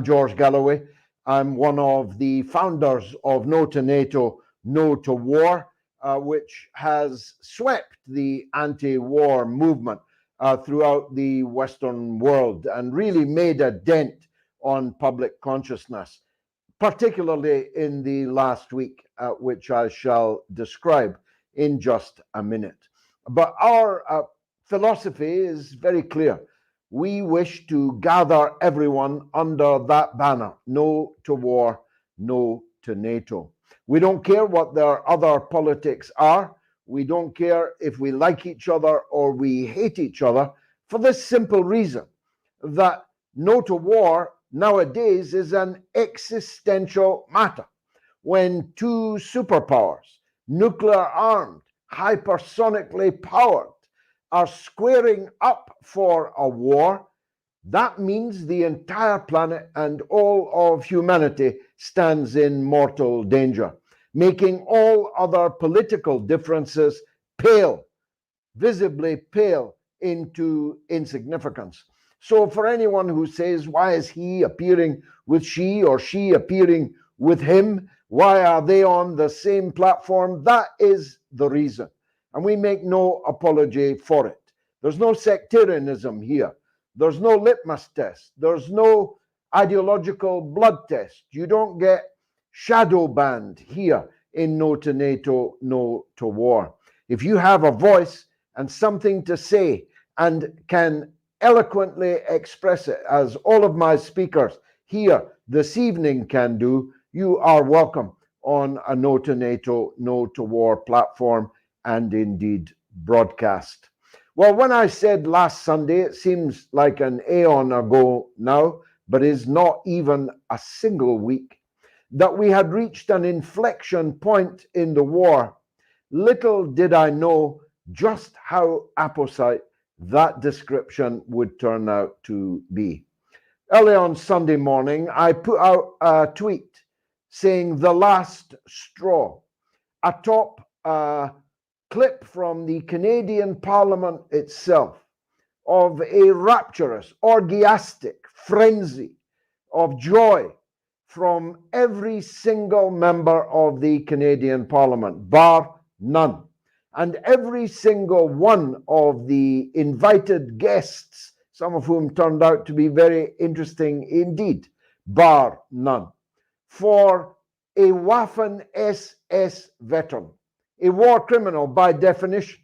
George Galloway. I'm one of the founders of No2Nato, No to War, which has swept the anti-war movement throughout the Western world and really made a dent on public consciousness, particularly in the last week, which I shall describe in just a minute. But our philosophy is very clear. We wish to gather everyone under that banner: no to war, no to NATO. We don't care what their other politics are. We don't care if we like each other or we hate each other, for this simple reason that no to war nowadays is an existential matter. When two superpowers, nuclear armed, hypersonically powered, are squaring up for a war, that means the entire planet and all of humanity stands in mortal danger, making all other political differences pale, visibly pale into insignificance. So for anyone who says, why is he appearing with she or she appearing with him? Why are they on the same platform? That is the reason. And we make no apology for it. There's no sectarianism here. There's no litmus test. There's no ideological blood test. You don't get shadow banned here in No to NATO, No to War. If you have a voice and something to say and can eloquently express it, as all of my speakers here this evening can do, you are welcome on a No to NATO, No to War platform and indeed broadcast. Well, when I said last Sunday, it seems like an aeon ago now, but is not even a single week, that we had reached an inflection point in the war. Little did I know just how apposite that description would turn out to be. Early on Sunday morning, I put out a tweet saying "the last straw," atop a clip from the Canadian Parliament itself of a rapturous, orgiastic frenzy of joy from every single member of the Canadian Parliament, bar none. And every single one of the invited guests, some of whom turned out to be very interesting indeed, bar none, for a Waffen SS veteran, a war criminal by definition,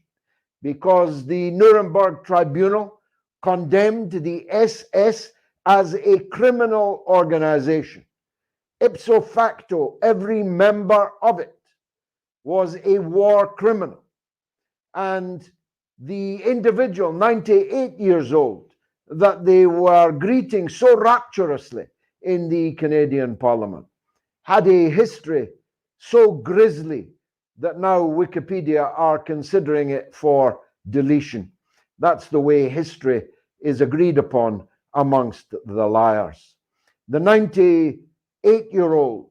because the Nuremberg Tribunal condemned the SS as a criminal organization. Ipso facto, every member of it was a war criminal. And the individual, 98 years old, that they were greeting so rapturously in the Canadian Parliament, had a history so grisly that now Wikipedia are considering it for deletion. That's the way history is agreed upon amongst the liars. The 98-year-old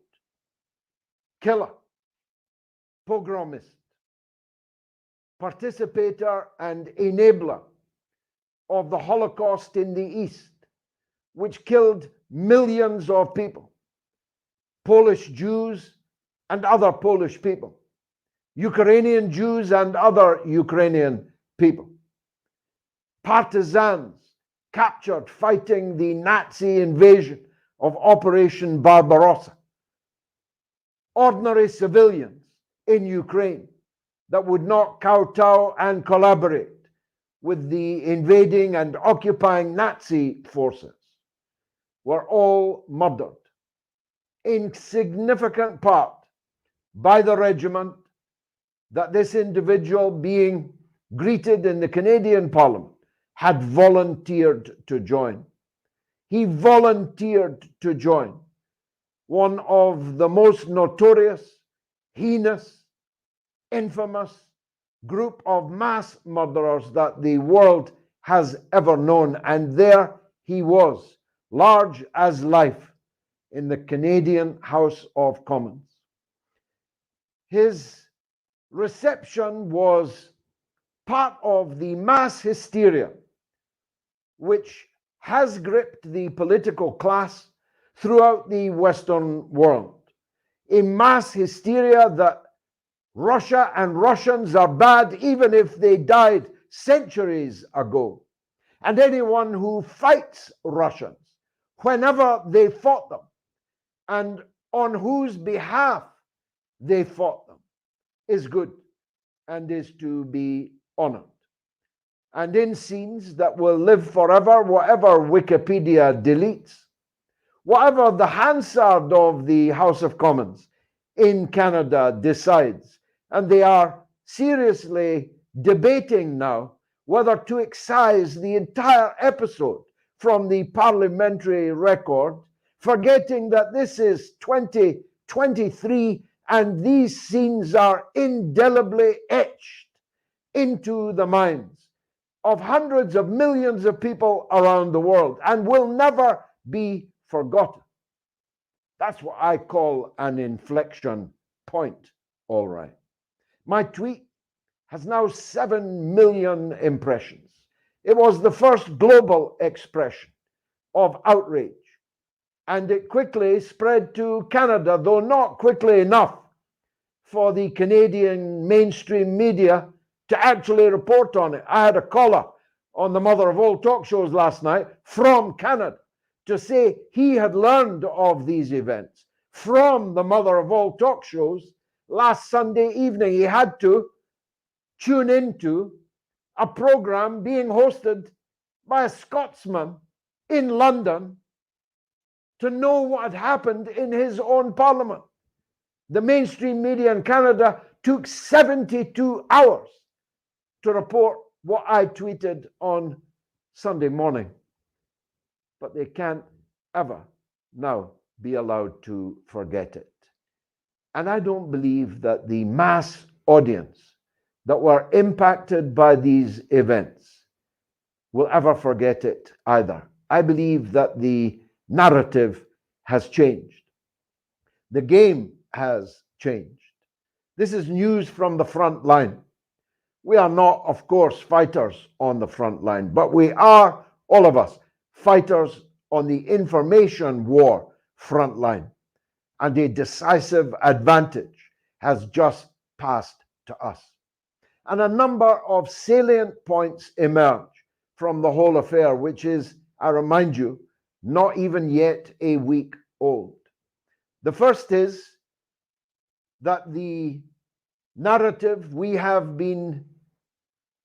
killer, pogromist, participator and enabler of the Holocaust in the East, which killed millions of people, Polish Jews and other Polish people, Ukrainian Jews and other Ukrainian people, partisans captured fighting the Nazi invasion of Operation Barbarossa, ordinary civilians in Ukraine that would not kowtow and collaborate with the invading and occupying Nazi forces, were all murdered in significant part by the regiment that this individual, being greeted in the Canadian Parliament, had volunteered to join. He volunteered to join one of the most notorious, heinous, infamous group of mass murderers that the world has ever known. And there he was, large as life, in the Canadian House of Commons. His reception was part of the mass hysteria which has gripped the political class throughout the Western world. A mass hysteria that Russia and Russians are bad even if they died centuries ago. And anyone who fights Russians, whenever they fought them, and on whose behalf they fought them, is good and is to be honored. And in scenes that will live forever, whatever Wikipedia deletes, whatever the Hansard of the House of Commons in Canada decides, and they are seriously debating now whether to excise the entire episode from the parliamentary record, forgetting that this is 2023 and these scenes are indelibly etched into the minds of hundreds of millions of people around the world and will never be forgotten. That's what I call an inflection point, all right. My tweet has now 7 million impressions. It was the first global expression of outrage, and it quickly spread to Canada, though not quickly enough for the Canadian mainstream media to actually report on it. I had a caller on the mother of all talk shows last night from Canada to say he had learned of these events from the mother of all talk shows last Sunday evening. He had to tune into a program being hosted by a Scotsman in London to know what had happened in his own parliament. The mainstream media in Canada took 72 hours to report what I tweeted on Sunday morning. But they can't ever now be allowed to forget it. And I don't believe that the mass audience that were impacted by these events will ever forget it either. I believe that the narrative has changed. The game has changed. This is news from the front line. We are not, of course, fighters on the front line, but we are, all of us, fighters on the information war front line. And a decisive advantage has just passed to us. And a number of salient points emerge from the whole affair, which is, I remind you, not even yet a week old. The first is that the narrative we have been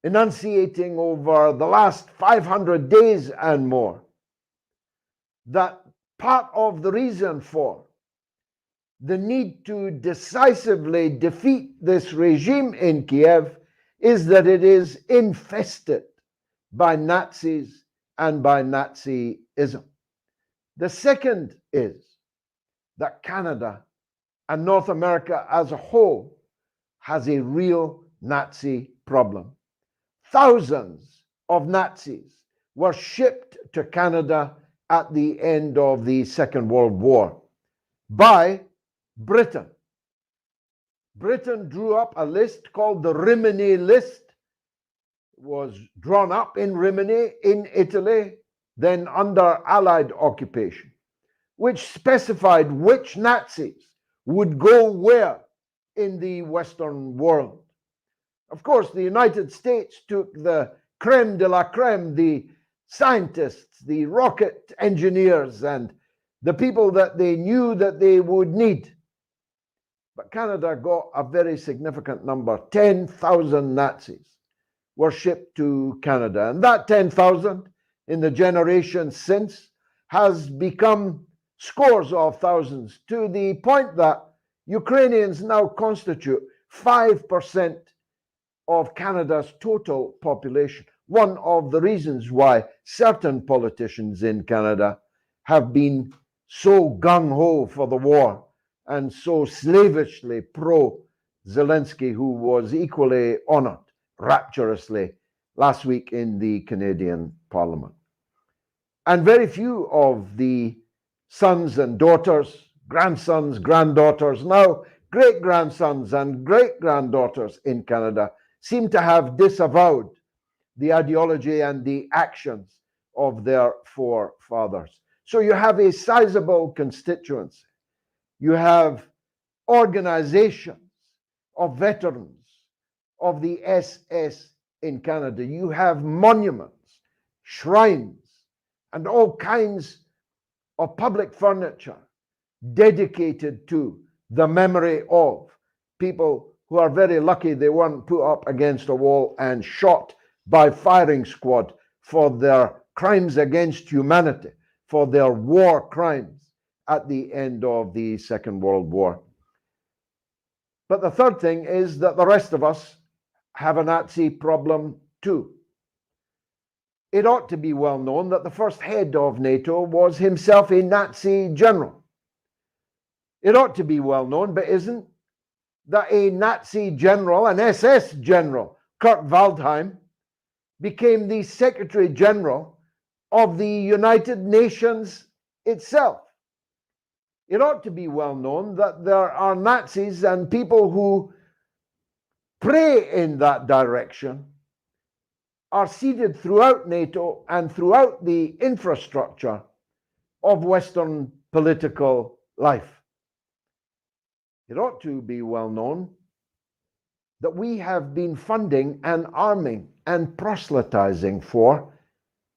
enunciating over the last 500 days and more, that part of the reason for the need to decisively defeat this regime in Kiev is that it is infested by Nazis and by Nazism. The second is that Canada and North America as a whole has a real Nazi problem. Thousands of Nazis were shipped to Canada at the end of the Second World War by Britain. Britain drew up a list called the Rimini List. It was drawn up in Rimini in Italy, then under Allied occupation, which specified which Nazis would go where in the Western world. Of course, the United States took the creme de la creme, the scientists, the rocket engineers, and the people that they knew that they would need. But Canada got a very significant number. 10,000 Nazis were shipped to Canada. And that 10,000 in the generation since has become scores of thousands, to the point that Ukrainians now constitute 5% of Canada's total population. One of the reasons why certain politicians in Canada have been so gung-ho for the war and so slavishly pro-Zelensky, who was equally honored rapturously last week in the Canadian Parliament. And very few of the sons and daughters, grandsons, granddaughters, now great-grandsons and great-granddaughters in Canada seem to have disavowed the ideology and the actions of their forefathers. So you have a sizable constituency. You have organizations of veterans of the SS in Canada. You have monuments, shrines, and all kinds of public furniture dedicated to the memory of people who are very lucky they weren't put up against a wall and shot by firing squad for their crimes against humanity, for their war crimes at the end of the Second World War. But the third thing is that the rest of us have a Nazi problem too. It ought to be well known that the first head of NATO was himself a Nazi general. It ought to be well known, but isn't, that a Nazi general, an SS general, Kurt Waldheim, became the Secretary General of the United Nations itself. It ought to be well known that there are Nazis and people who pray in that direction are seeded throughout NATO and throughout the infrastructure of Western political life. It ought to be well known that we have been funding and arming and proselytizing for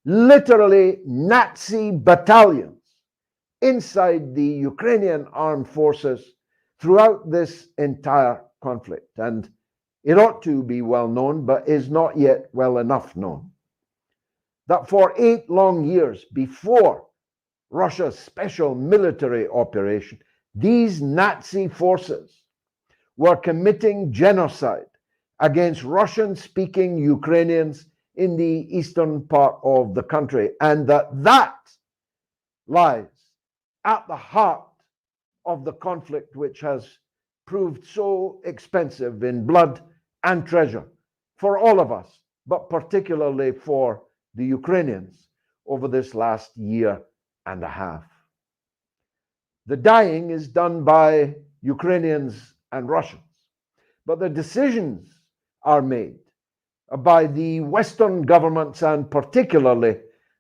literally Nazi battalions inside the Ukrainian armed forces throughout this entire conflict. And it ought to be well known, but is not yet well enough known, that for 8 long years before Russia's special military operation, these Nazi forces were committing genocide against Russian-speaking Ukrainians in the eastern part of the country, and that lies at the heart of the conflict which has proved so expensive in blood and treasure for all of us, but particularly for the Ukrainians over this last year and a half. The dying is done by Ukrainians and Russians, but the decisions are made by the Western governments and particularly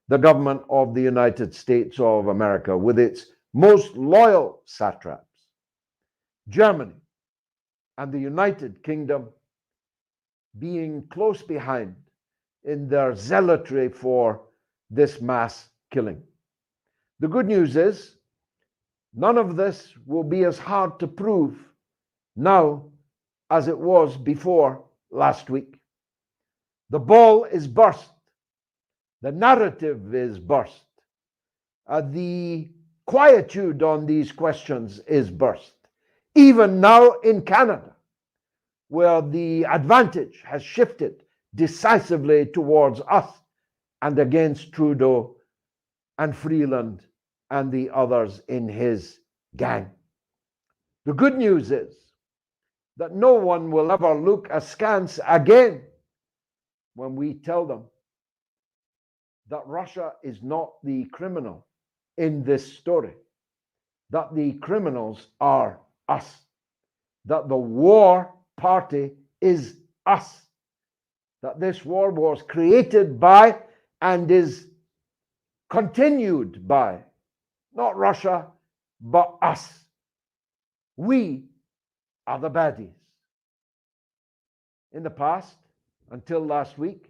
the government of the United States of America with its most loyal satraps, Germany and the United Kingdom being close behind in their zealotry for this mass killing. The good news is none of this will be as hard to prove now as it was before last week. The ball is burst. The narrative is burst. The quietude on these questions is burst. Even now in Canada, where the advantage has shifted decisively towards us and against Trudeau and Freeland and the others in his gang. The good news is that no one will ever look askance again when we tell them that Russia is not the criminal in this story, that the criminals are us, that the war party is us, that this war was created by and is continued by not Russia, but us. We are the baddies. In the past, until last week,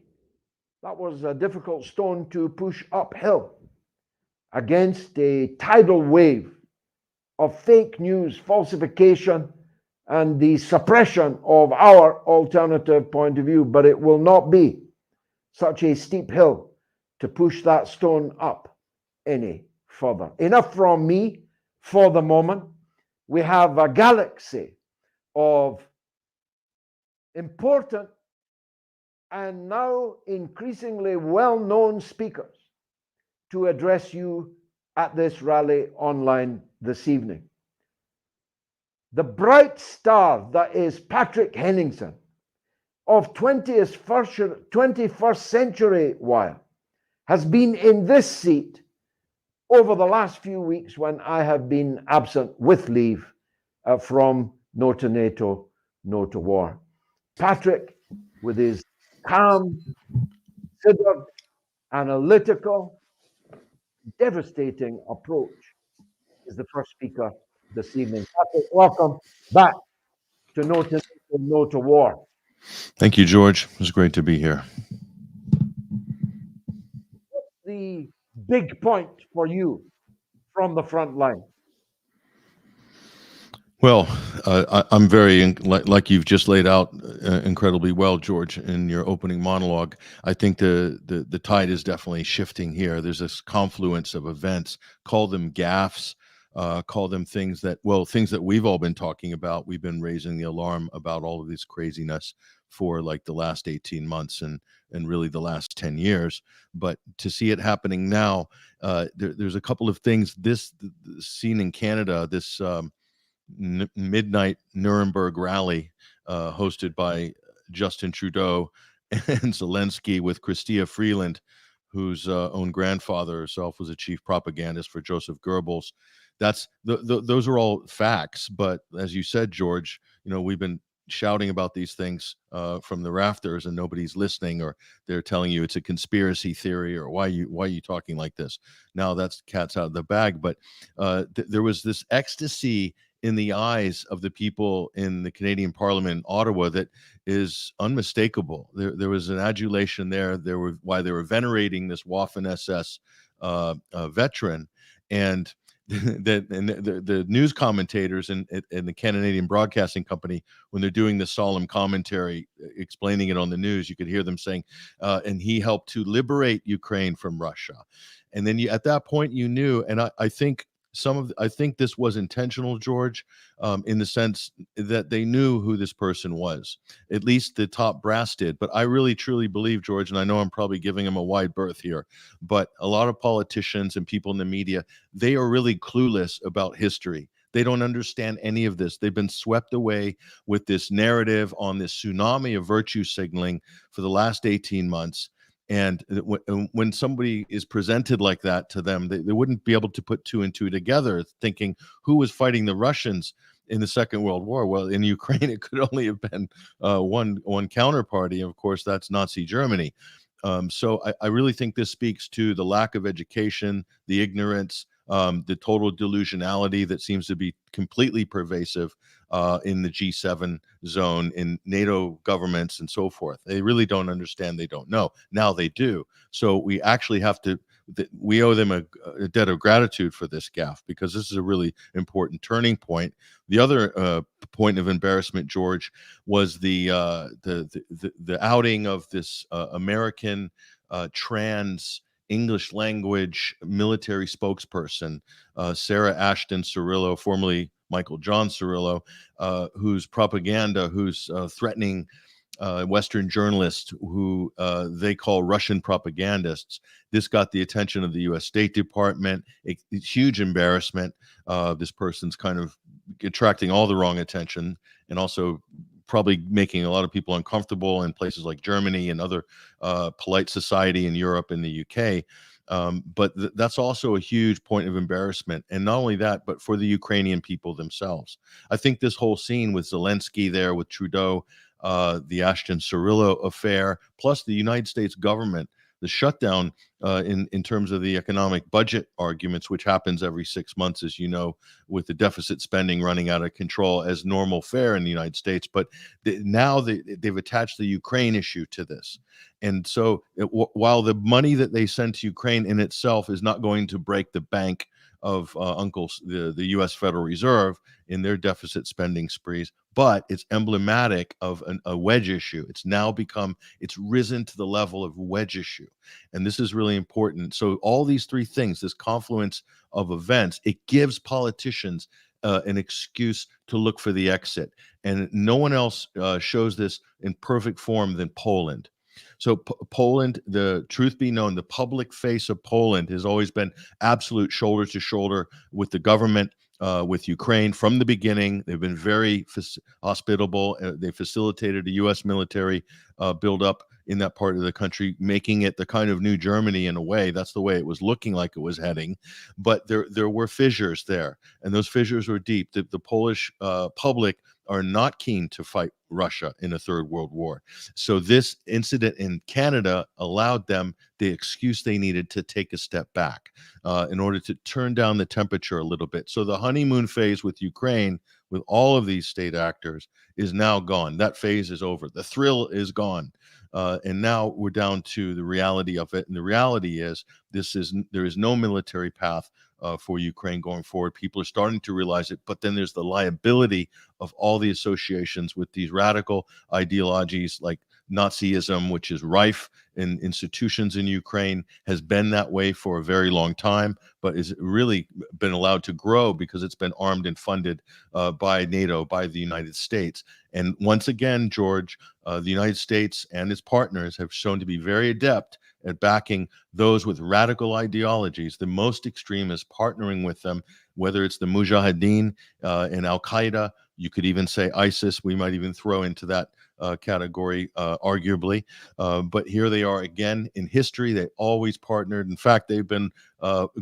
that was a difficult stone to push uphill against a tidal wave of fake news, falsification, and the suppression of our alternative point of view. But it will not be such a steep hill to push that stone up any further. Enough from me for the moment. We have a galaxy of important and now increasingly well-known speakers to address you at this rally online this evening. The bright star that is Patrick Henningsen of 21st Century Wire has been in this seat over the last few weeks when I have been absent with leave from No2Nato, No2War. Patrick, with his calm, considered, analytical, devastating approach is the first speaker this evening. Patrick, welcome back to No to War. Thank you, George. It was great to be here. What's the big point for you from the front line? Well, I'm very, like you've just laid out incredibly well, George, in your opening monologue. I think the tide is definitely shifting here. There's this confluence of events, call them gaffes, call them things that we've all been talking about. We've been raising the alarm about all of this craziness for like the last 18 months and really the last 10 years. But to see it happening now, there's a couple of things. This scene in Canada, this midnight Nuremberg rally hosted by Justin Trudeau and Zelensky with Chrystia Freeland, whose own grandfather herself was a chief propagandist for Joseph Goebbels. That's those are all facts. But as you said, George, we've been shouting about these things from the rafters and nobody's listening, or they're telling you it's a conspiracy theory, or why are you talking like this? Now that's cat's out of the bag. But there was this ecstasy in the eyes of the people in the Canadian Parliament in Ottawa that is unmistakable. There was an adulation there. Why they were venerating this Waffen SS veteran, and the news commentators and the Canadian Broadcasting Company, when they're doing the solemn commentary explaining it on the news, you could hear them saying, and he helped to liberate Ukraine from Russia. And then at that point you knew, and I think I think this was intentional, George, in the sense that they knew who this person was. At least the top brass did. But I really, truly believe, George, and I know I'm probably giving him a wide berth here, but a lot of politicians and people in the media, they are really clueless about history. They don't understand any of this. They've been swept away with this narrative on this tsunami of virtue signaling for the last 18 months. And when somebody is presented like that to them, they wouldn't be able to put two and two together, thinking who was fighting the Russians in the Second World War. Well, in Ukraine, it could only have been one counterparty. Of course, that's Nazi Germany. So I really think this speaks to the lack of education, the ignorance, the total delusionality that seems to be completely pervasive in the G7 zone, in NATO governments and so forth. They really don't understand. They don't know. Now they do. So we actually have to, we owe them a debt of gratitude for this gaffe, because this is a really important turning point. The other point of embarrassment, George, was the outing of this American trans English language military spokesperson, Sarah Ashton Cirillo, formerly Michael John Cirillo, whose propaganda, who's threatening Western journalists who they call Russian propagandists. This got the attention of the U.S. State Department. It's huge embarrassment. This person's kind of attracting all the wrong attention, and also probably making a lot of people uncomfortable in places like Germany and other polite society in Europe and the UK. But that's also a huge point of embarrassment. And not only that, but for the Ukrainian people themselves. I think this whole scene with Zelensky there, with Trudeau, the Ashton Cirillo affair, plus the United States government, the shutdown in terms of the economic budget arguments, which happens every 6 months, as you know, with the deficit spending running out of control as normal fare in the United States. But now they've attached the Ukraine issue to this. And so while the money that they send to Ukraine in itself is not going to break the bank of the U.S. Federal Reserve in their deficit spending sprees, but it's emblematic of a wedge issue. It's risen to the level of wedge issue. And this is really important. So all these three things, this confluence of events, it gives politicians an excuse to look for the exit. And no one else shows this in perfect form than Poland. So Poland, the truth be known, the public face of Poland has always been absolute shoulder to shoulder with the government, with Ukraine from the beginning. They've been very hospitable. They facilitated a U.S. military buildup in that part of the country, making it the kind of new Germany in a way. That's the way it was looking like it was heading. But there were fissures there, and those fissures were deep. The Polish public are not keen to fight Russia in a third world war. So this incident in Canada allowed them the excuse they needed to take a step back in order to turn down the temperature a little bit. So the honeymoon phase with Ukraine, with all of these state actors, is now gone. That phase is over. The thrill is gone. And now we're down to the reality of it. And the reality is there is no military path for Ukraine going forward. People are starting to realize it, but then there's the liability of all the associations with these radical ideologies like Nazism, which is rife in institutions in Ukraine, has been that way for a very long time, but has really been allowed to grow because it's been armed and funded by NATO, by the United States. And once again, George, the United States and its partners have shown to be very adept at backing those with radical ideologies, the most extremists, partnering with them, whether it's the Mujahideen and Al-Qaeda. You could even say ISIS. We might even throw into that category, arguably. But here they are again in history. They always partnered. In fact, they've been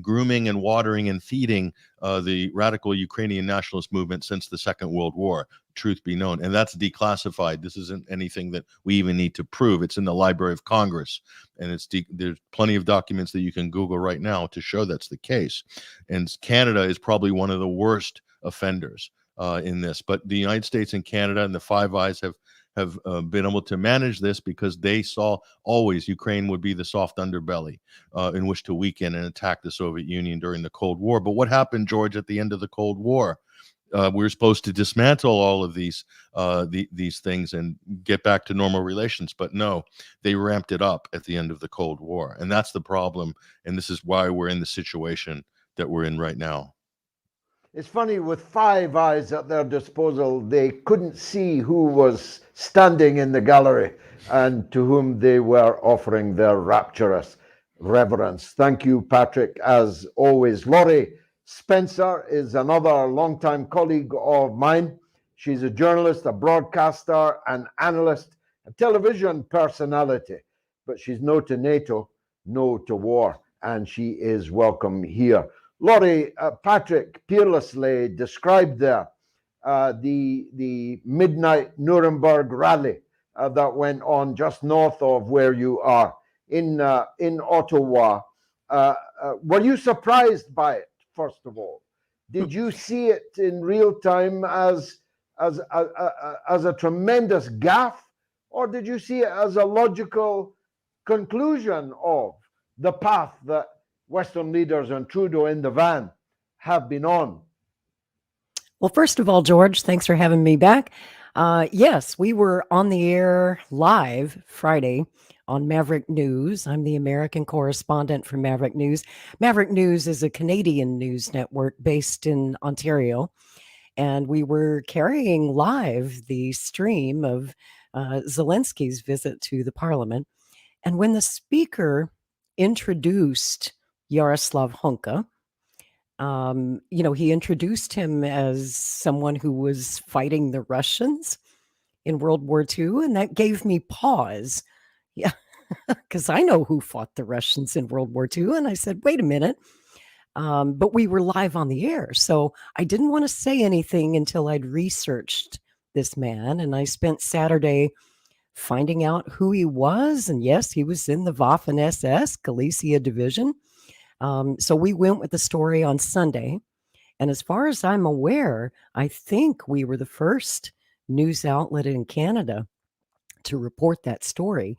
grooming and watering and feeding the radical Ukrainian nationalist movement since the Second World War, truth be known. And that's declassified. This isn't anything that we even need to prove. It's in the Library of Congress. And there's plenty of documents that you can Google right now to show that's the case. And Canada is probably one of the worst offenders in this. But the United States and Canada and the Five Eyes have been able to manage this because they saw always Ukraine would be the soft underbelly in which to weaken and attack the Soviet Union during the Cold War. But what happened, George, at the end of the Cold War? We were supposed to dismantle all of these things and get back to normal relations, but no, they ramped it up at the end of the Cold War, and that's the problem. And this is why we're in the situation that we're in right now. It's funny, with Five Eyes at their disposal, they couldn't see who was standing in the gallery and to whom they were offering their rapturous reverence. Thank you, Patrick, as always. Laurie Spencer is another longtime colleague of mine. She's a journalist, a broadcaster, an analyst, a television personality, but she's no to NATO, no to war, and she is welcome here. Laurie, Patrick peerlessly described there the midnight Nuremberg rally that went on just north of where you are in Ottawa. Were you surprised by it, first of all? Did you see it in real time as a tremendous gaffe, or did you see it as a logical conclusion of the path that Western leaders and Trudeau in the van have been on? Well, first of all, George, thanks for having me back. Yes, we were on the air live Friday on Maverick News. I'm the American correspondent for Maverick News. Maverick News is a Canadian news network based in Ontario, and we were carrying live the stream of Zelensky's visit to the parliament. And when the speaker introduced Yaroslav Hunka, he introduced him as someone who was fighting the Russians in World War II, and that gave me pause. Yeah, because I know who fought the Russians in World War II, and I said, wait a minute. But we were live on the air, so I didn't want to say anything until I'd researched this man, and I spent Saturday finding out who he was. And yes, he was in the Waffen-SS Galicia Division. So we went with the story on Sunday. And as far as I'm aware, I think we were the first news outlet in Canada to report that story.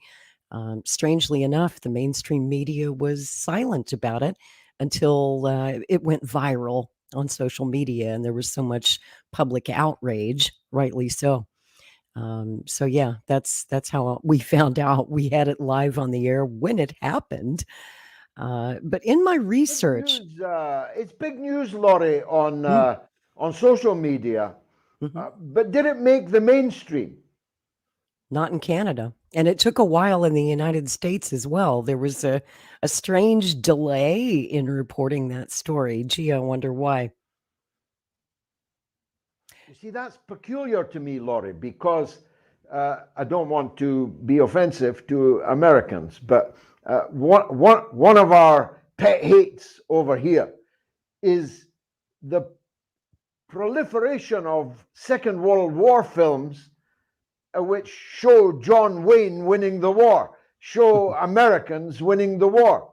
Strangely enough, the mainstream media was silent about it until it went viral on social media, and there was so much public outrage, rightly so. So yeah, that's how we found out. We had it live on the air when it happened. But in my research, it's big news, Laurie, on social media. But did it make the mainstream? Not in Canada. And it took a while in the United States as well. There was a strange delay in reporting that story. Gee, I wonder why. You see, that's peculiar to me, Laurie, because I don't want to be offensive to Americans, but one of our pet hates over here is the proliferation of Second World War films which show John Wayne winning the war, show Americans winning the war,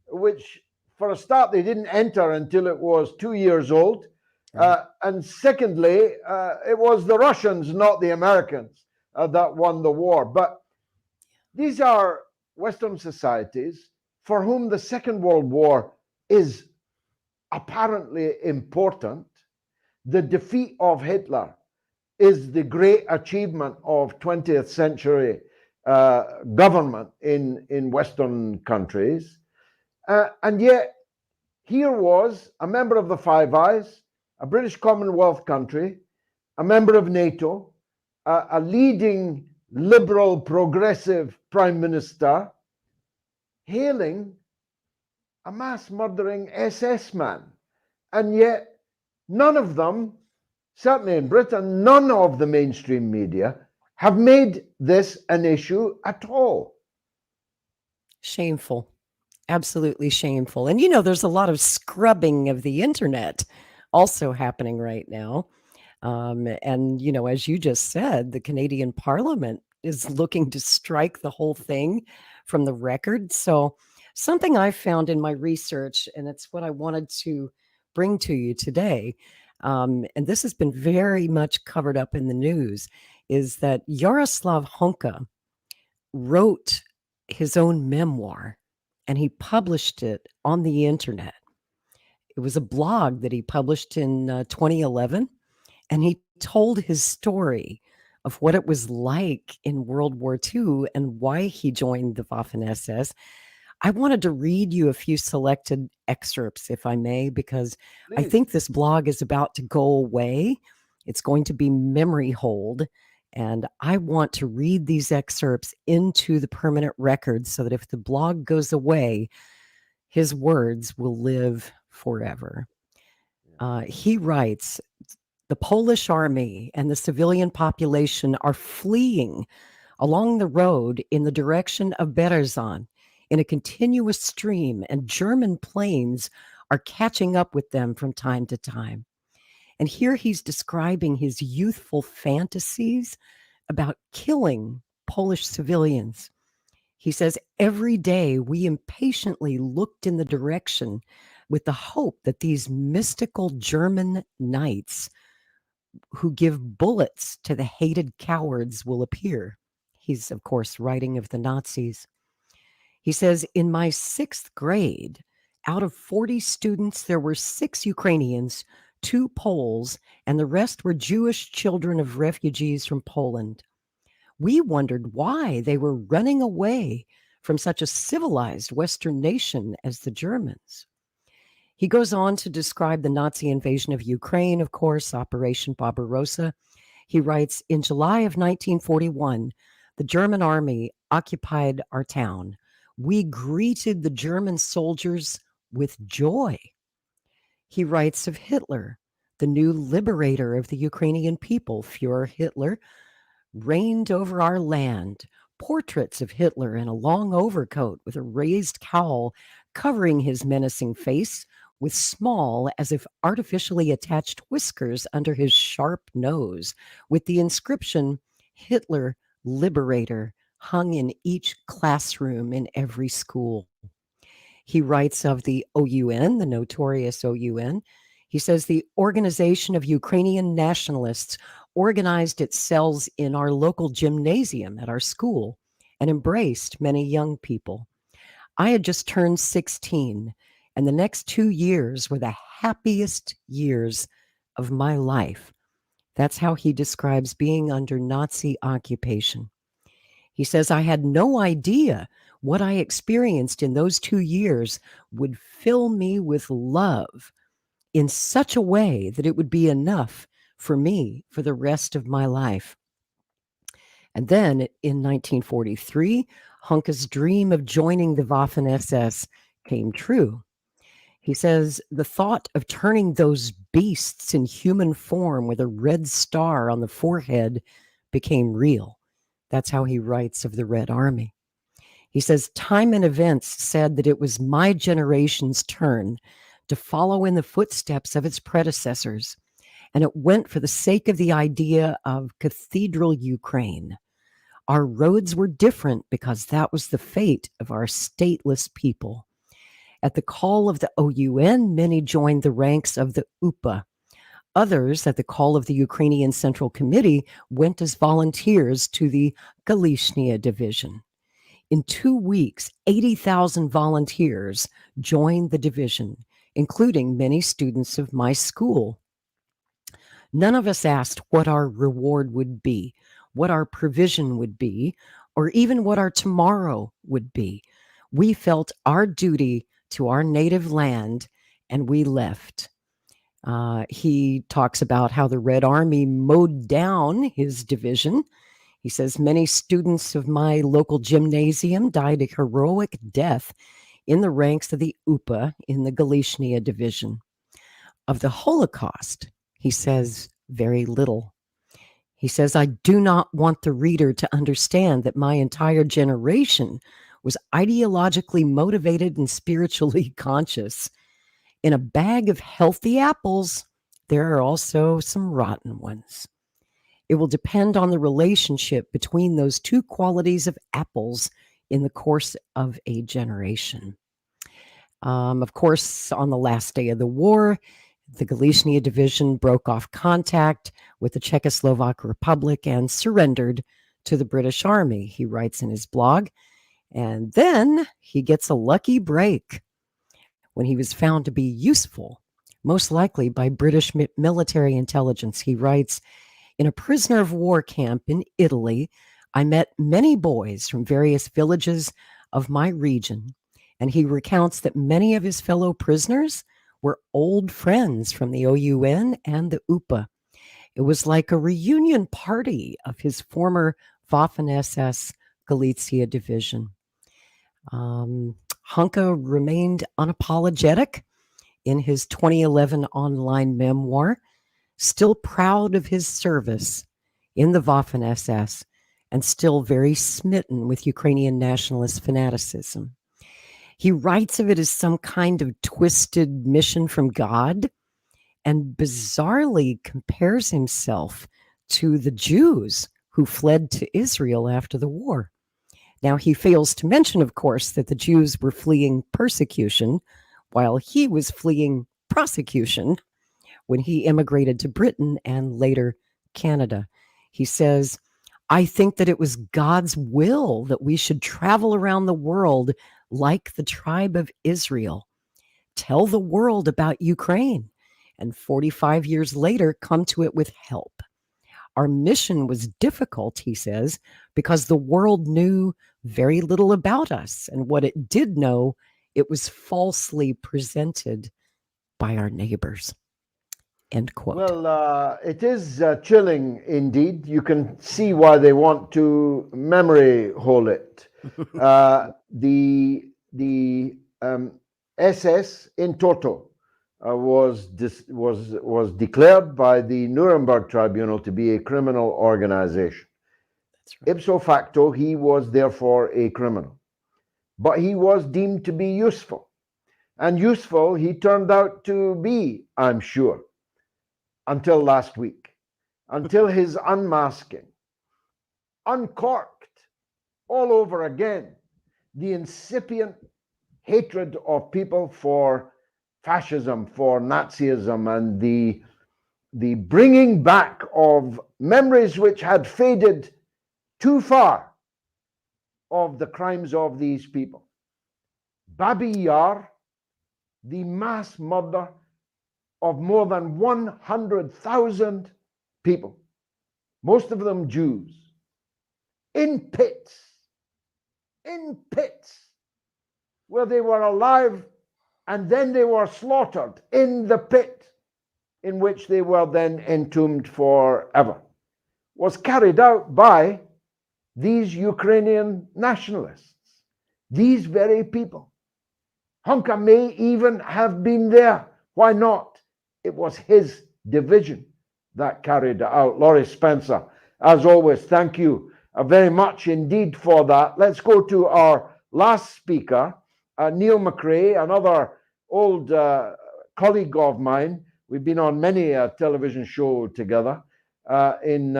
which for a start they didn't enter until it was 2 years old. And secondly, it was the Russians, not the Americans, that won the war. But these are Western societies for whom the Second World War is apparently important. The defeat of Hitler is the great achievement of 20th century government in Western countries. And yet, here was a member of the Five Eyes, a British Commonwealth country, a member of NATO, a leading liberal progressive prime minister, hailing a mass murdering SS man. And yet, none of them, certainly in Britain, none of the mainstream media have made this an issue at all. Shameful. Absolutely shameful. And there's a lot of scrubbing of the internet also happening right now. And as you just said, the Canadian Parliament is looking to strike the whole thing from the record. So something I found in my research, and it's what I wanted to bring to you today, and this has been very much covered up in the news, is that Yaroslav Honka wrote his own memoir and he published it on the internet. It was a blog that he published in 2011, and he told his story of what it was like in World War II and why he joined the Waffen-SS. I wanted to read you a few selected excerpts, if I may, because I Please. think this blog is about to go away. It's going to be memory hold. And I want to read these excerpts into the permanent record so that if the blog goes away, his words will live forever. He writes, the Polish army and the civilian population are fleeing along the road in the direction of Berezan in a continuous stream, and German planes are catching up with them from time to time. And here he's describing his youthful fantasies about killing Polish civilians. He says, every day we impatiently looked in the direction with the hope that these mystical German knights who give bullets to the hated cowards will appear. He's, of course, writing of the Nazis. He says, in my 6th grade, out of 40 students, there were 6 Ukrainians, 2 Poles, and the rest were Jewish children of refugees from Poland. We wondered why they were running away from such a civilized Western nation as the Germans. He goes on to describe the Nazi invasion of Ukraine, of course, Operation Barbarossa. He writes, in July of 1941, the German army occupied our town. We greeted the German soldiers with joy. He writes of Hitler, the new liberator of the Ukrainian people. Führer Hitler reigned over our land. Portraits of Hitler in a long overcoat with a raised cowl covering his menacing face, with small, as if artificially attached whiskers under his sharp nose, with the inscription, Hitler, Liberator, hung in each classroom in every school. He writes of the OUN, the notorious OUN. He says the Organization of Ukrainian Nationalists organized its cells in our local gymnasium at our school and embraced many young people. I had just turned 16, and the next 2 years were the happiest years of my life. That's how he describes being under Nazi occupation. He says, I had no idea what I experienced in those 2 years would fill me with love in such a way that it would be enough for me for the rest of my life. And then in 1943, Honka's dream of joining the Waffen-SS came true. He says, the thought of turning those beasts in human form with a red star on the forehead became real. That's how he writes of the Red Army. He says, time and events said that it was my generation's turn to follow in the footsteps of its predecessors, and it went for the sake of the idea of cathedral Ukraine. Our roads were different because that was the fate of our stateless people. At the call of the OUN, many joined the ranks of the UPA. Others, at the call of the Ukrainian Central Committee, went as volunteers to the Galishnia Division. In 2 weeks, 80,000 volunteers joined the division, including many students of my school. None of us asked what our reward would be, what our provision would be, or even what our tomorrow would be. We felt our duty to our native land, and we left. He talks about how the Red Army mowed down his division. He says, many students of my local gymnasium died a heroic death in the ranks of the UPA in the Galishnia Division. Of the Holocaust, he says very little. He says, I do not want the reader to understand that my entire generation was ideologically motivated and spiritually conscious. In a bag of healthy apples, there are also some rotten ones. It will depend on the relationship between those two qualities of apples in the course of a generation. Of course, on the last day of the war, the Galishnia Division broke off contact with the Czechoslovak Republic and surrendered to the British Army, he writes in his blog. And then he gets a lucky break when he was found to be useful, most likely by British military intelligence. He writes, in a prisoner of war camp in Italy, I met many boys from various villages of my region, and he recounts that many of his fellow prisoners were old friends from the OUN and the UPA. It was like a reunion party of his former Waffen-SS Galicia division. Hunka remained unapologetic in his 2011 online memoir, still proud of his service in the Waffen-SS and still very smitten with Ukrainian nationalist fanaticism. He writes of it as some kind of twisted mission from God and bizarrely compares himself to the Jews who fled to Israel after the war. Now, he fails to mention, of course, that the Jews were fleeing persecution while he was fleeing prosecution when he immigrated to Britain and later Canada. He says, I think that it was God's will that we should travel around the world like the tribe of Israel, tell the world about Ukraine, and 45 years later come to it with help. Our mission was difficult, he says, because the world knew very little about us, and what it did know, it was falsely presented by our neighbors. End quote. Well, it is chilling indeed. You can see why they want to memory hole it. The SS in toto was declared by the Nuremberg Tribunal to be a criminal organization. That's right. Ipso facto, he was therefore a criminal. But he was deemed to be useful. And useful he turned out to be, I'm sure, until last week, until his unmasking, uncorked all over again the incipient hatred of people for fascism, for Nazism, and the bringing back of memories which had faded too far of the crimes of these people. Babi Yar, the mass murder of more than 100,000 people, most of them Jews, in pits, where they were alive and then they were slaughtered in the pit in which they were then entombed forever, was carried out by these Ukrainian nationalists, these very people. Hunka may even have been there. Why not? It was his division that carried it out. Laurie Spencer, as always, thank you very much indeed for that. Let's go to our last speaker, Niall McCrae, another old colleague of mine. We've been on many a television show together on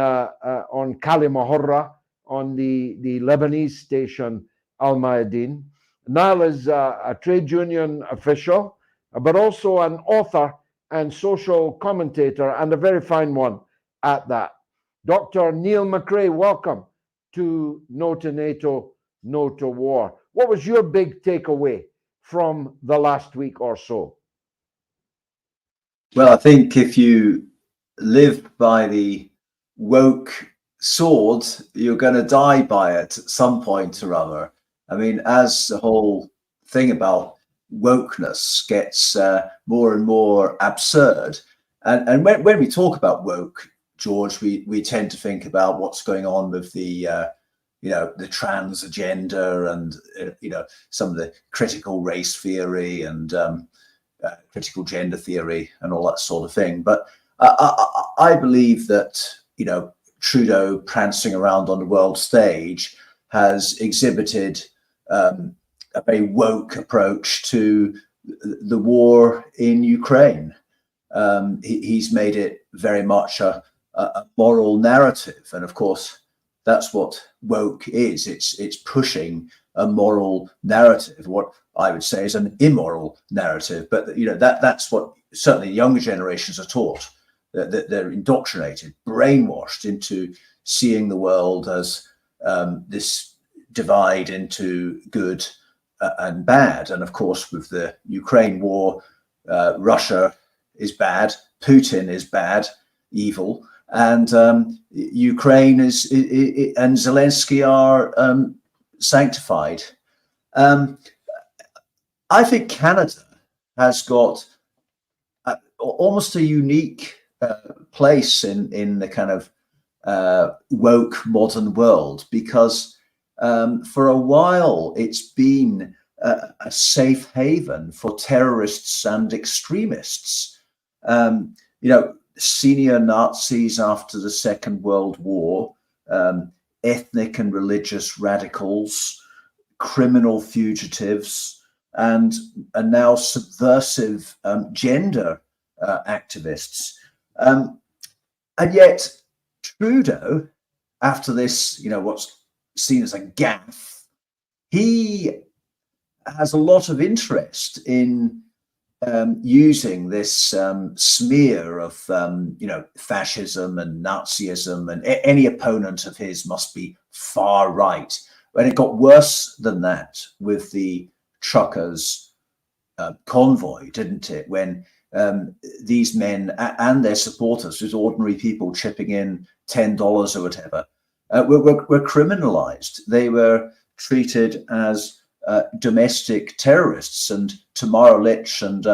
Kalimahorra, on the Lebanese station Al Mayadeen. Niall is a trade union official, but also an author and social commentator, and a very fine one at that. Dr. Niall McCrae, welcome to No to NATO, No to War. What was your big takeaway from the last week or so? Well, I think if you live by the woke sword, you're going to die by it at some point or other. I mean, as the whole thing about wokeness gets more and more absurd, and when we talk about woke, George, we tend to think about what's going on with the the trans agenda and some of the critical race theory and critical gender theory and all that sort of thing. But I believe that Trudeau prancing around on the world stage has exhibited a very woke approach to the war in Ukraine. He's made it very much a moral narrative, and of course that's what woke is. It's pushing a moral narrative, what I would say is an immoral narrative, but that's what certainly younger generations are taught. That they're indoctrinated, brainwashed into seeing the world as this divide into good and bad. And of course, with the Ukraine war, Russia is bad, Putin is bad, evil, and Ukraine and Zelensky are sanctified. I think Canada has got almost a unique place in the kind of woke modern world, because for a while it's been a safe haven for terrorists and extremists. Senior Nazis after the Second World War, ethnic and religious radicals, criminal fugitives, and now subversive gender activists. And yet Trudeau, after this, what's seen as a gaffe, he has a lot of interest in using this smear of fascism and Nazism, and any opponent of his must be far right. And it got worse than that with the truckers convoy, didn't it? When these men and their supporters, just ordinary people chipping in $10 or whatever, were criminalized. They were treated as domestic terrorists. And Tamara Lich and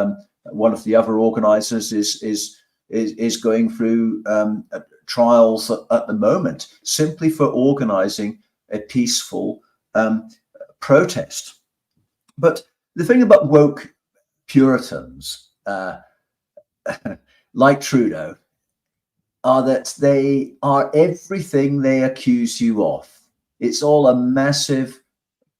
one of the other organizers is going through trials at the moment simply for organizing a peaceful protest. But the thing about woke Puritans, like Trudeau, are that they are everything they accuse you of. It's all a massive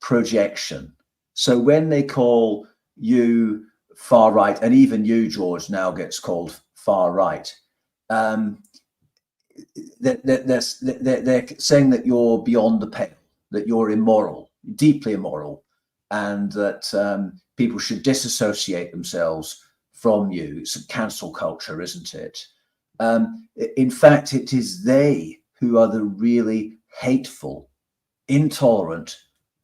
projection. So when they call you far right, and even you, George, now gets called far right, they're saying that you're beyond the pale, that you're immoral, deeply immoral, and that people should disassociate themselves from you. It's a cancel culture, isn't it? In fact, it is they who are the really hateful, intolerant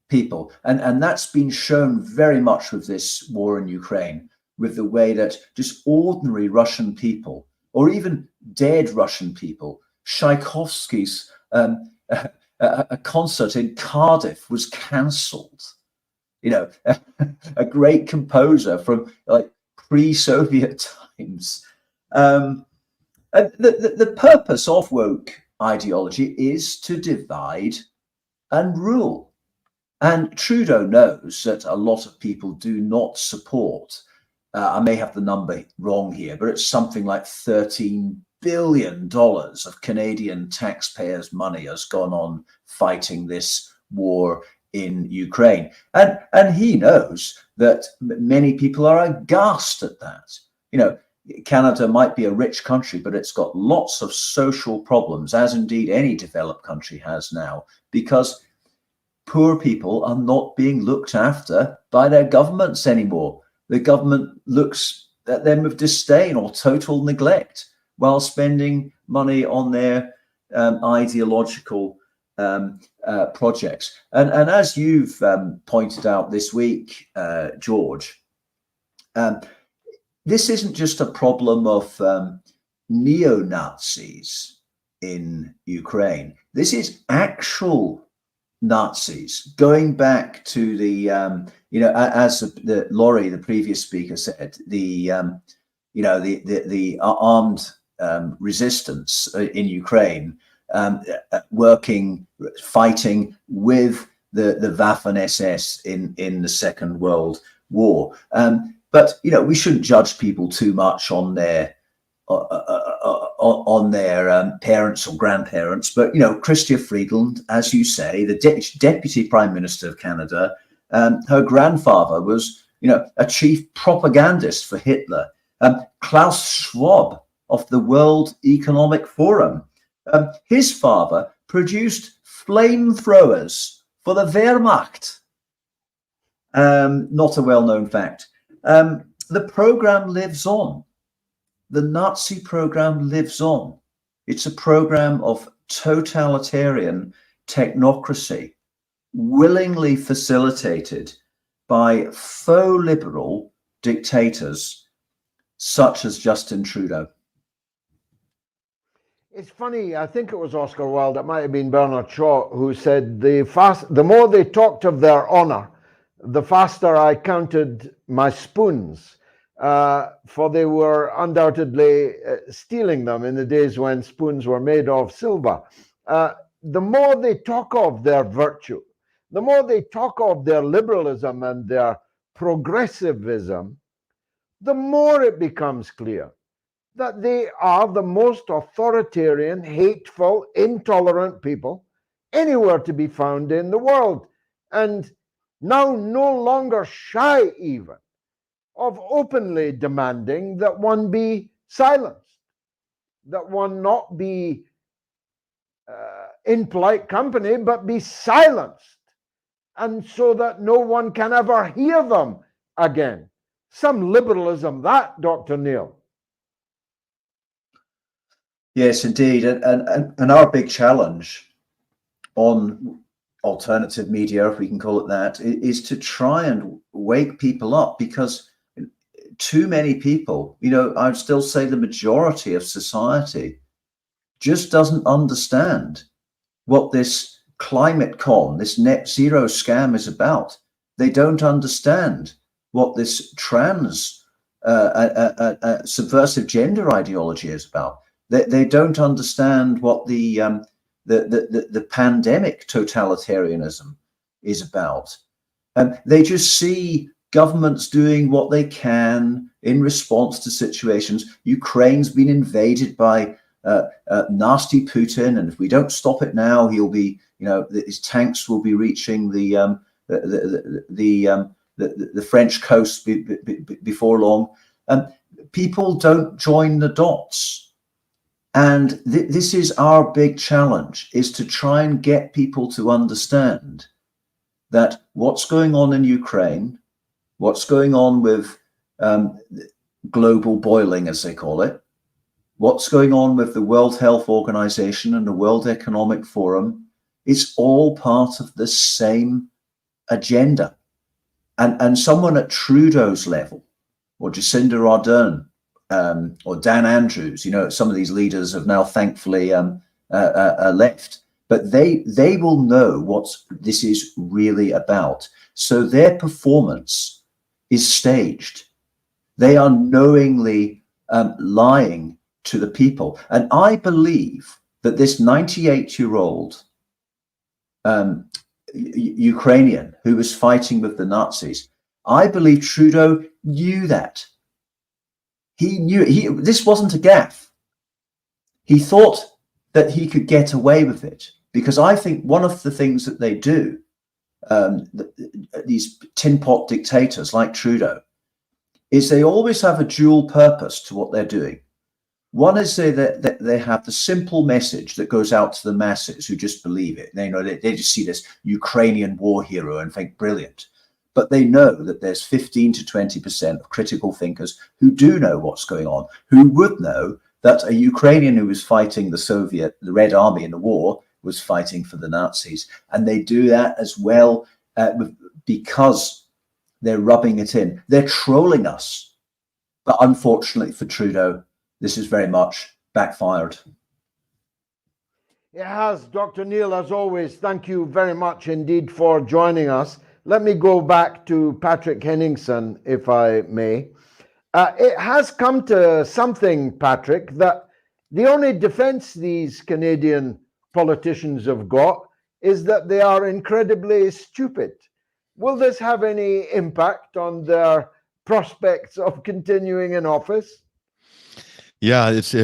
people. And that's been shown very much with this war in Ukraine, with the way that just ordinary Russian people, or even dead Russian people, Tchaikovsky's a concert in Cardiff was cancelled. A great composer from like pre-Soviet times. And the purpose of woke ideology is to divide and rule. And Trudeau knows that a lot of people do not support, I may have the number wrong here, but it's something like 13 billion of Canadian taxpayers' money has gone on fighting this war in Ukraine. And he knows that many people are aghast at that. You know, Canada might be a rich country, but it's got lots of social problems, as indeed any developed country has now, because poor people are not being looked after by their governments anymore. The government looks at them with disdain or total neglect while spending money on their ideological projects. And as you've pointed out this week, George, this isn't just a problem of neo-Nazis in Ukraine. This is actual Nazis going back to the, as the Laurie, the previous speaker said, the armed resistance in Ukraine, fighting with the Waffen-SS in the Second World War. But we shouldn't judge people too much on their parents or grandparents. But Chrystia Freeland, as you say, the Deputy Prime Minister of Canada, her grandfather was a chief propagandist for Hitler. Klaus Schwab of the World Economic Forum, his father produced flamethrowers for the Wehrmacht. Not a well-known fact. The program lives on. The Nazi program lives on. It's a program of totalitarian technocracy, willingly facilitated by faux liberal dictators such as Justin Trudeau. It's funny, I think it was Oscar Wilde, it might have been Bernard Shaw, who said, the more they talked of their honor, the faster I counted my spoons, for they were undoubtedly stealing them in the days when spoons were made of silver. The more they talk of their virtue, the more they talk of their liberalism and their progressivism, the more it becomes clear that they are the most authoritarian, hateful, intolerant people anywhere to be found in the world, and now no longer shy even of openly demanding that one be silenced, that one not be in polite company, but be silenced, and so that no one can ever hear them again. Some liberalism that, Dr. Neil. Yes, indeed. And our big challenge on alternative media, if we can call it that, is to try and wake people up, because too many people, I'd still say the majority of society just doesn't understand what this climate con, this net zero scam is about. They don't understand what this trans subversive gender ideology is about. They don't understand what the pandemic totalitarianism is about. They just see governments doing what they can in response to situations. Ukraine's been invaded by nasty Putin, and if we don't stop it now, he'll be, his tanks will be reaching the French coast before long. People don't join the dots. And this is our big challenge, is to try and get people to understand that what's going on in Ukraine, what's going on with global boiling, as they call it, what's going on with the World Health Organization and the World Economic Forum, it's all part of the same agenda. And someone at Trudeau's level, or Jacinda Ardern, or Dan Andrews, some of these leaders have now thankfully left, but they will know what this is really about. So their performance is staged. They are knowingly lying to the people. And I believe that this 98-year-old Ukrainian who was fighting with the Nazis, I believe Trudeau knew that. He knew this wasn't a gaffe. he thought that he could get away with it, because I think one of the things that they do, these tin pot dictators like Trudeau, is they always have a dual purpose to what they're doing. One is that they have the simple message that goes out to the masses who just believe it. They just see this Ukrainian war hero and think brilliant. But they know that there's 15 to 20% of critical thinkers who do know what's going on, who would know that a Ukrainian who was fighting the Red Army in the war was fighting for the Nazis. And they do that as well because they're rubbing it in. They're trolling us. But unfortunately for Trudeau, this is very much backfired. It has, Dr. Neil, as always. Thank you very much indeed for joining us. Let me go back to Patrick Henningsen, if I may. It has come to something, Patrick, that the only defense these Canadian politicians have got is that they are incredibly stupid. Will this have any impact on their prospects of continuing in office? Yeah, it's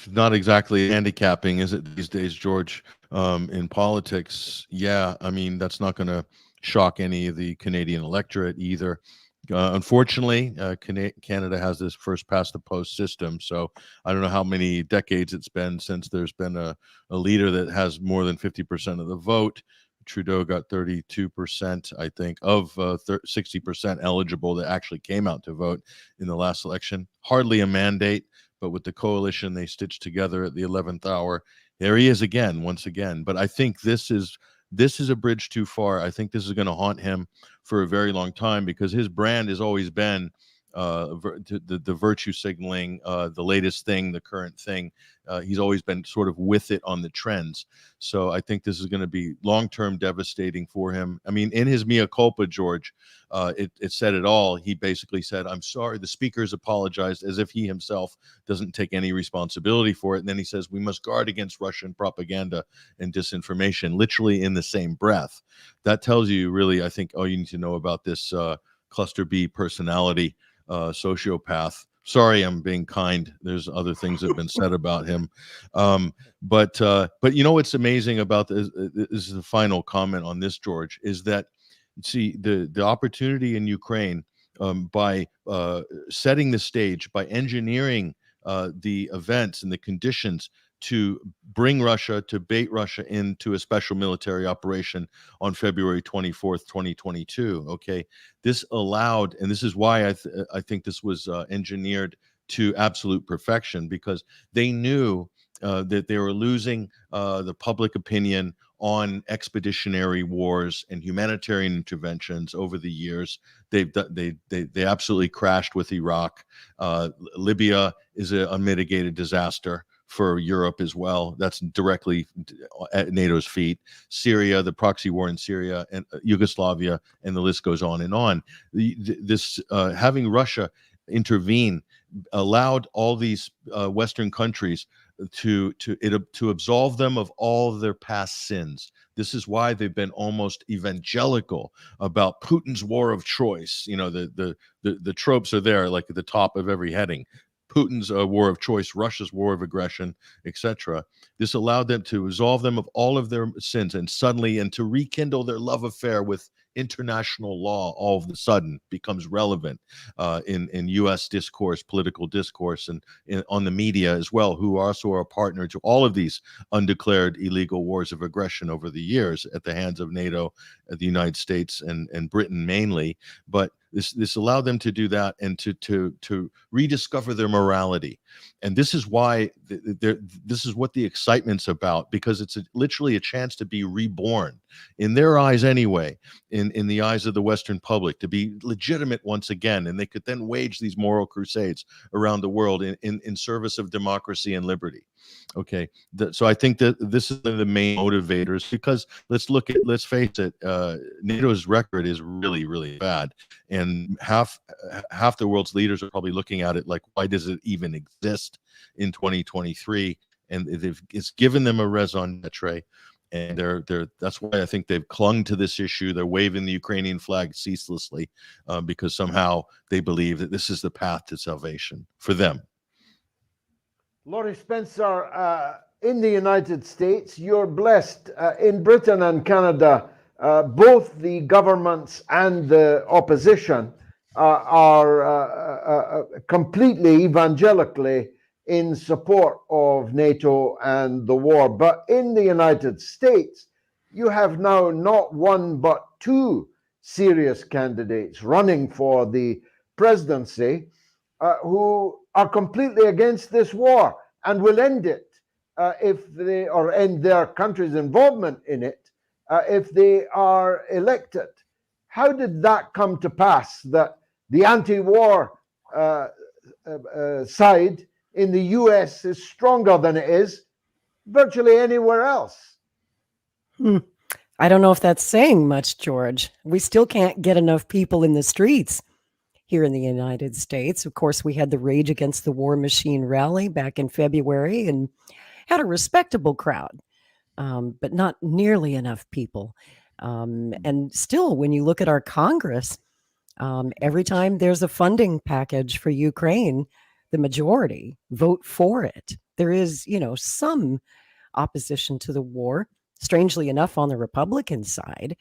not exactly handicapping, is it, these days, George, in politics? Yeah, I mean, that's not going to shock any of the Canadian electorate either. Unfortunately, Canada has this first past the post system. So I don't know how many decades it's been since there's been a leader that has more than 50% of the vote. Trudeau got 32%, I think, of 60% eligible that actually came out to vote in the last election. Hardly a mandate, but with the coalition they stitched together at the 11th hour, there he is again, once again. But I think this is a bridge too far. I think this is going to haunt him for a very long time, because his brand has always been the virtue signaling, the latest thing, the current thing. He's always been sort of with it on the trends. So I think this is going to be long-term devastating for him. I mean, in his mea culpa, George, it said it all. He basically said, "I'm sorry." The speakers apologized as if he himself doesn't take any responsibility for it. And then he says, "We must guard against Russian propaganda and disinformation," literally in the same breath. That tells you really, I think, all you need to know about this cluster B personality sociopath. Sorry, I'm being kind. There's other things that have been said about him. But you know what's amazing about this is the final comment on this, George, is that, see, the opportunity in Ukraine, by setting the stage, by engineering the events and the conditions to bring Russia, to bait Russia into a special military operation on February 24th, 2022. Okay, this allowed, and this is why I think this was engineered to absolute perfection, because they knew that they were losing the public opinion on expeditionary wars and humanitarian interventions over the years. They absolutely crashed with Iraq. Libya is an unmitigated disaster for Europe as well. That's directly at NATO's feet. Syria, the proxy war in Syria, and Yugoslavia, and the list goes on and on. This having Russia intervene allowed all these Western countries to absolve them of all of their past sins. This is why they've been almost evangelical about Putin's war of choice. You know, the tropes are there, like at the top of every heading. Putin's war of choice, Russia's war of aggression, etc. This allowed them to absolve them of all of their sins, and to rekindle their love affair with international law. All of a sudden becomes relevant in U.S. discourse, political discourse, and on the media as well, who also are a partner to all of these undeclared illegal wars of aggression over the years at the hands of NATO, the United States, and Britain mainly. But this allowed them to do that and to rediscover their morality. And this is why this is what the excitement's about, because it's literally a chance to be reborn, in their eyes anyway, in the eyes of the Western public, to be legitimate once again. And they could then wage these moral crusades around the world in service of democracy and liberty. Okay, so I think that this is the main motivators, because let's face it, NATO's record is really, really bad, and half the world's leaders are probably looking at it like, why does it even exist in 2023? And it's given them a raison d'etre, and that's why I think they've clung to this issue. They're waving the Ukrainian flag ceaselessly because somehow they believe that this is the path to salvation for them. Laurie Spencer, in the United States, you're blessed. In Britain and Canada, both the governments and the opposition are completely evangelically in support of NATO and the war. But in the United States, you have now not one but two serious candidates running for the presidency who are completely against this war and will end it if they, or end their country's involvement in it if they are elected. How did that come to pass that the anti-war side in the US is stronger than it is virtually anywhere else? I don't know if that's saying much, George. We still can't get enough people in the streets here in the United States. Of course, we had the Rage Against the War Machine rally back in February and had a respectable crowd, but not nearly enough people. And still, when you look at our Congress, every time there's a funding package for Ukraine, the majority vote for it. There is, some opposition to the war. Strangely enough, on the Republican side,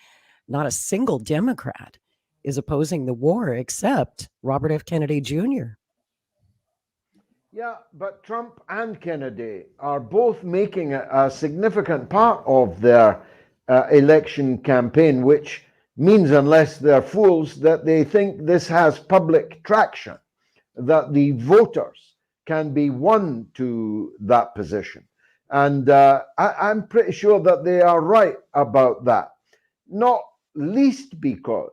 not a single Democrat is opposing the war except Robert F. Kennedy Jr. Yeah, but Trump and Kennedy are both making a significant part of their election campaign, which means, unless they're fools, that they think this has public traction, that the voters can be won to that position. And I'm pretty sure that they are right about that, not least because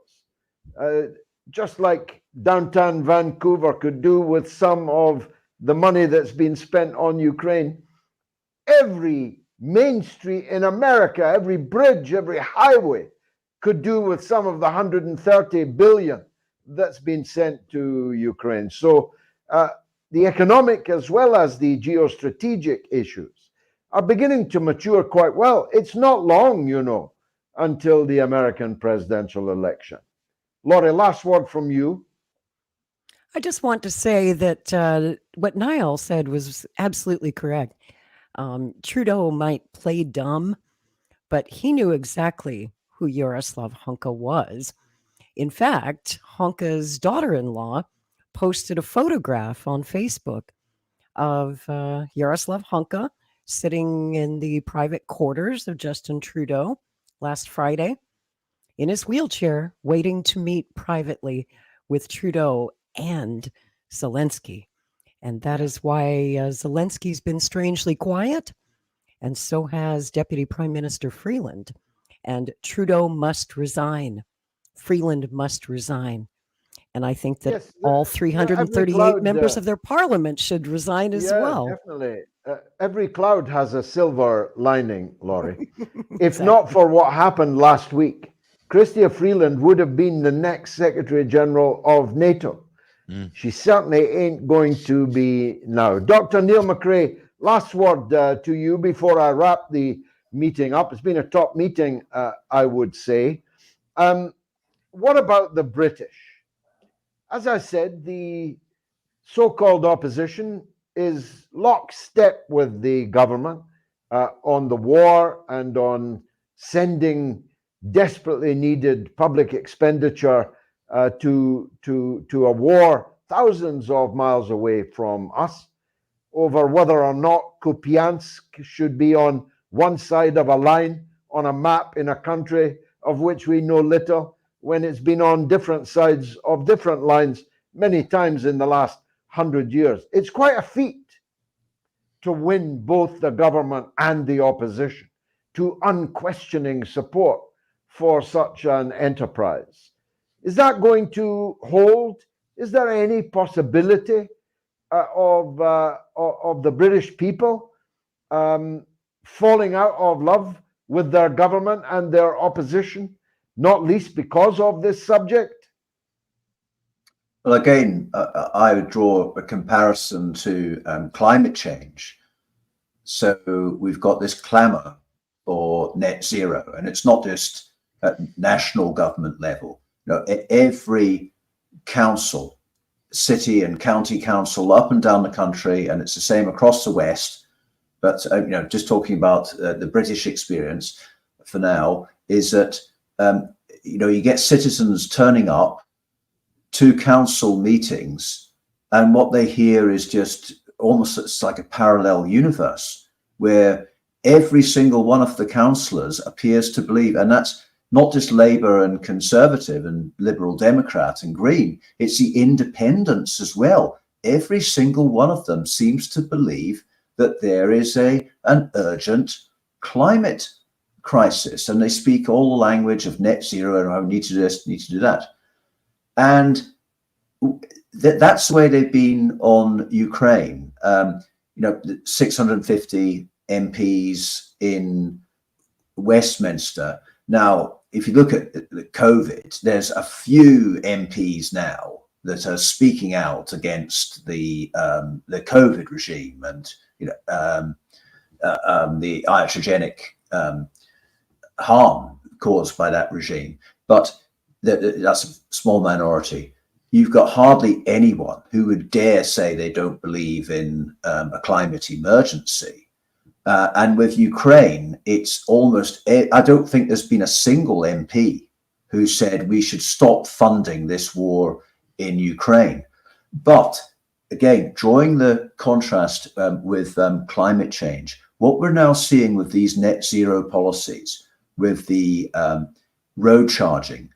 just like downtown Vancouver could do with some of the money that's been spent on Ukraine, every main street in America, every bridge, every highway could do with some of the 130 billion that's been sent to Ukraine. So the economic as well as the geostrategic issues are beginning to mature quite well. It's not long, until the American presidential election. Laurie, last word from you. I just want to say that what Niall said was absolutely correct. Trudeau might play dumb, but he knew exactly who Yaroslav Hunka was. In fact, Hunka's daughter-in-law posted a photograph on Facebook of Yaroslav Hunka sitting in the private quarters of Justin Trudeau last Friday in his wheelchair, waiting to meet privately with Trudeau and Zelensky. And that is why Zelensky's been strangely quiet, and so has Deputy Prime Minister Freeland. And Trudeau must resign. Freeland must resign. And I think that Yes, all 338 cloud, members of their parliament should resign as well. Definitely. Every cloud has a silver lining, Laurie. If Exactly. not for what happened last week, Chrystia Freeland would have been the next Secretary General of NATO. She certainly ain't going to be now. Dr. Niall McCrae, last word to you before I wrap the meeting up. It's been a top meeting, I would say. What about the British? As I said, the so-called opposition is lockstep with the government on the war and on sending desperately needed public expenditure to a war thousands of miles away from us, over whether or not Kupiansk should be on one side of a line on a map in a country of which we know little, when it's been on different sides of different lines many times in the last 100 years. It's quite a feat to win both the government and the opposition to unquestioning support for such an enterprise. Is that going to hold? Is there any possibility of the British people falling out of love with their government and their opposition, not least because of this subject? Well, again, I would draw a comparison to climate change. So we've got this clamour for net zero, and it's not just at national government level. Every council city and county council up and down the country, and it's the same across the West. But just talking about the British experience for now, is that you get citizens turning up to council meetings, and what they hear is just almost, it's like a parallel universe where every single one of the councillors appears to believe, and that's not just Labour and Conservative and Liberal Democrat and Green, it's the independents as well. Every single one of them seems to believe that there is an urgent climate crisis, and they speak all the language of net zero and I need to do this, need to do that. And that's the way they've been on Ukraine. 650 MPs in Westminster. Now, if you look at the COVID, there's a few MPs now that are speaking out against the COVID regime and the iatrogenic harm caused by that regime. But that's a small minority. You've got hardly anyone who would dare say they don't believe in a climate emergency. And with Ukraine, it's almost, I don't think there's been a single MP who said we should stop funding this war in Ukraine. But again, drawing the contrast with climate change, what we're now seeing with these net zero policies, with the road charging,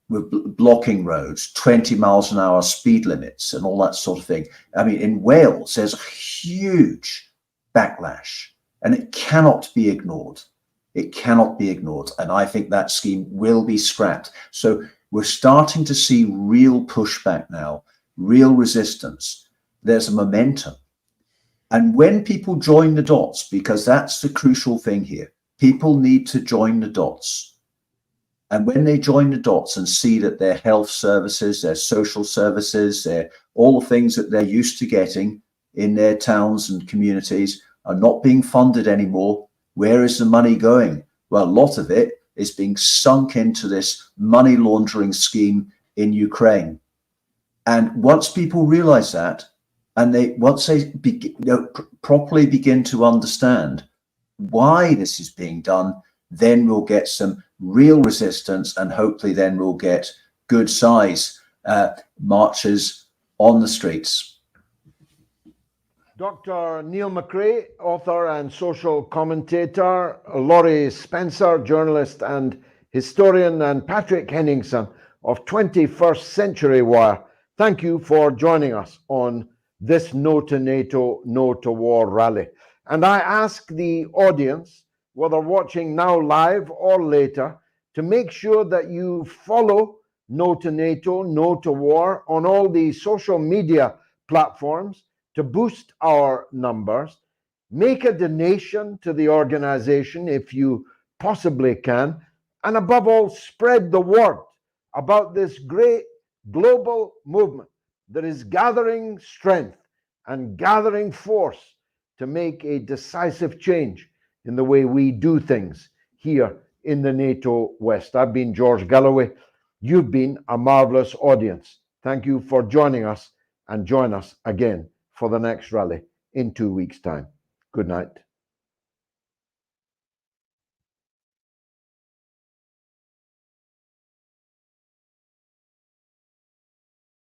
with blocking roads, 20 miles an hour speed limits and all that sort of thing. I mean, in Wales, there's a huge backlash and it cannot be ignored. It cannot be ignored. And I think that scheme will be scrapped. So we're starting to see real pushback now, real resistance. There's a momentum. And when people join the dots, because that's the crucial thing here, people need to join the dots. And when they join the dots and see that their health services, their social services, all the things that they're used to getting in their towns and communities are not being funded anymore, where is the money going? Well, a lot of it is being sunk into this money laundering scheme in Ukraine. And once people realize that, and once they properly begin to understand why this is being done, then we'll get some real resistance, and hopefully then we'll get good size marches on the streets. Dr. Niall McCrae, author and social commentator, Laurie Spencer, journalist and historian, and Patrick Henningsen of 21st Century Wire, thank you for joining us on this No to NATO, No to War rally. And I ask the audience, whether watching now live or later, to make sure that you follow No to NATO, No to War on all the social media platforms to boost our numbers. Make a donation to the organization if you possibly can. And above all, spread the word about this great global movement that is gathering strength and gathering force to make a decisive change in the way we do things here in the NATO West. I've been George Galloway. You've been a marvelous audience. Thank you for joining us, and join us again for the next rally in 2 weeks' time. Good night.